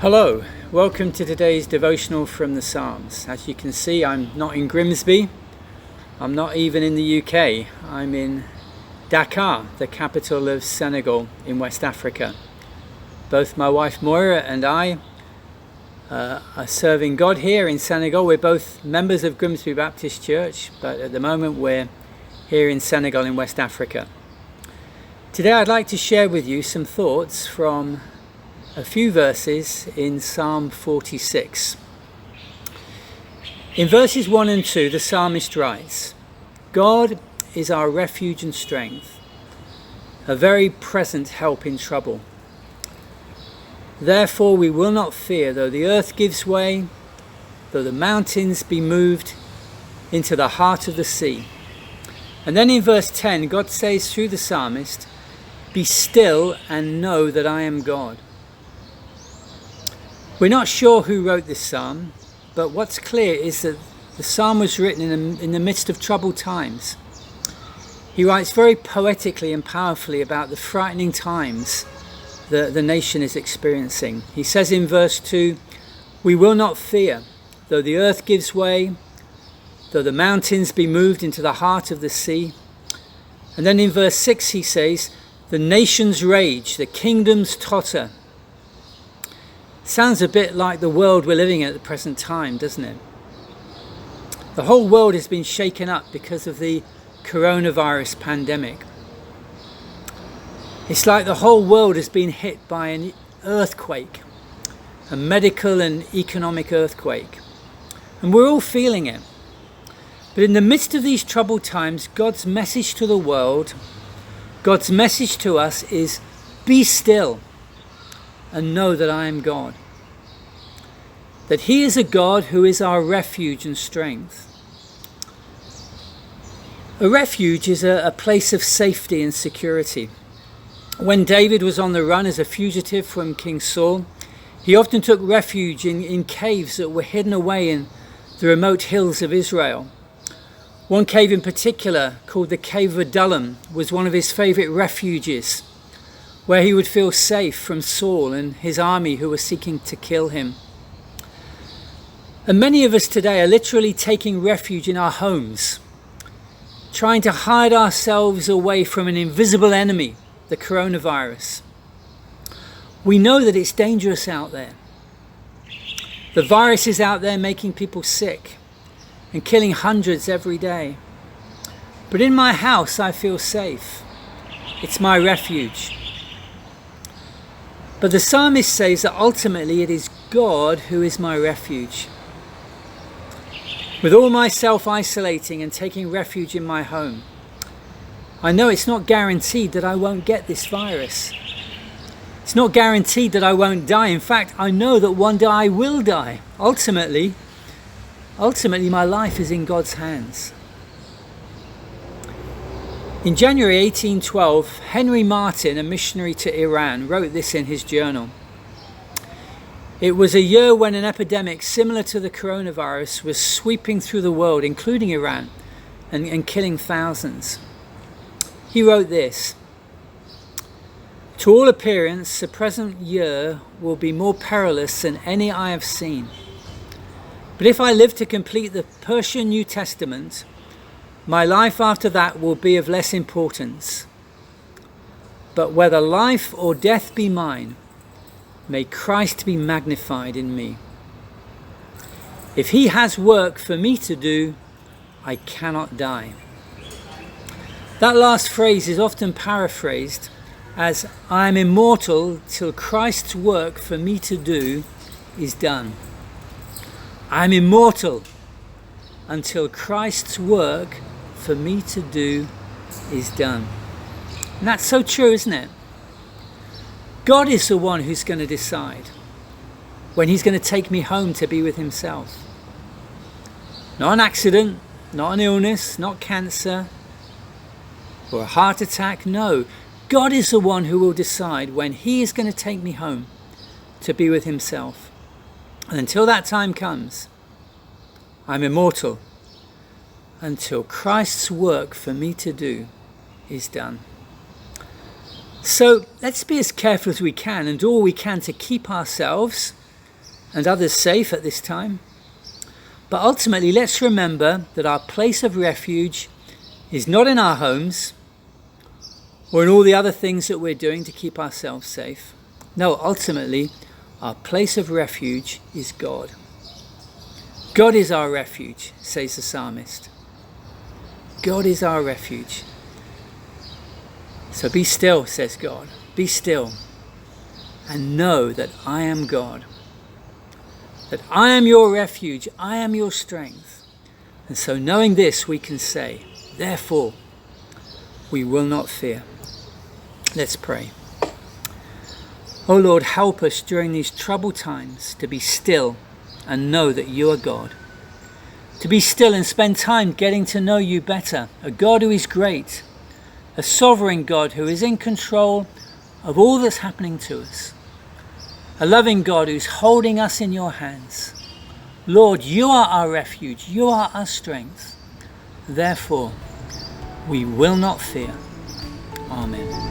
Hello, welcome to today's devotional from the Psalms. As you can see, I'm not in Grimsby, I'm not even in the UK, I'm in Dakar, the capital of Senegal in West Africa. Both my wife Moira and I are serving God here in Senegal. We're both members of Grimsby Baptist Church, but at the moment we're here in Senegal in West Africa. Today I'd like to share with you some thoughts from a few verses in Psalm 46. In verses 1 and 2, the psalmist writes, "God is our refuge and strength, a very present help in trouble. Therefore we will not fear, though the earth gives way, though the mountains be moved into the heart of the sea." And then in verse 10, God says through the psalmist, "Be still and know that I am God." We're not sure who wrote this psalm, but what's clear is that the psalm was written in the midst of troubled times. He writes very poetically and powerfully about the frightening times that the nation is experiencing. He says in verse 2, "We will not fear, though the earth gives way, though the mountains be moved into the heart of the sea." And then in verse 6 he says, "The nations rage, the kingdoms totter." Sounds a bit like the world we're living in at the present time, doesn't it? The whole world has been shaken up because of the coronavirus pandemic. It's like the whole world has been hit by an earthquake, a medical and economic earthquake. And we're all feeling it. But in the midst of these troubled times, God's message to the world, God's message to us is, be still and know that I am God. That He is a God who is our refuge and strength. A refuge is a place of safety and security. When David was on the run as a fugitive from King Saul, he often took refuge in caves that were hidden away in the remote hills of Israel. One cave in particular, called the Cave of Adullam, was one of his favourite refuges, where he would feel safe from Saul and his army who were seeking to kill him. And many of us today are literally taking refuge in our homes, trying to hide ourselves away from an invisible enemy, the coronavirus. We know that it's dangerous out there. The virus is out there making people sick and killing hundreds every day. But in my house I feel safe. It's my refuge. But the psalmist says that ultimately it is God who is my refuge. With all my self-isolating and taking refuge in my home, I know it's not guaranteed that I won't get this virus. It's not guaranteed that I won't die. In fact, I know that one day I will die. Ultimately, my life is in God's hands. In January 1812, Henry Martin, a missionary to Iran, wrote this in his journal. "It was a year when an epidemic similar to the coronavirus was sweeping through the world, including Iran, and killing thousands." He wrote this, "To all appearance, the present year will be more perilous than any I have seen. But if I live to complete the Persian New Testament, my life after that will be of less importance. But whether life or death be mine, may Christ be magnified in me. If He has work for me to do, I cannot die." That last phrase is often paraphrased as, "I am immortal till Christ's work for me to do is done." I am immortal until Christ's work for me to do is done. And that's so true, isn't it? God is the one who's going to decide when He's going to take me home to be with Himself. Not an accident, not an illness, not cancer, or a heart attack. No, God is the one who will decide when He is going to take me home to be with Himself. And until that time comes, I'm immortal until Christ's work for me to do is done. So let's be as careful as we can and do all we can to keep ourselves and others safe at this time. But ultimately, let's remember that our place of refuge is not in our homes or in all the other things that we're doing to keep ourselves safe. No, ultimately, our place of refuge is God. God is our refuge, says the psalmist. God is our refuge. So be still, says God. Be still and know that I am God. That I am your refuge, I am your strength. And so knowing this, we can say, therefore, we will not fear. Let's pray. Oh Lord, help us during these troubled times to be still and know that you are God. To be still and spend time getting to know you better, a God who is great, a sovereign God who is in control of all that's happening to us. A loving God who's holding us in your hands. Lord, you are our refuge. You are our strength. Therefore, we will not fear. Amen.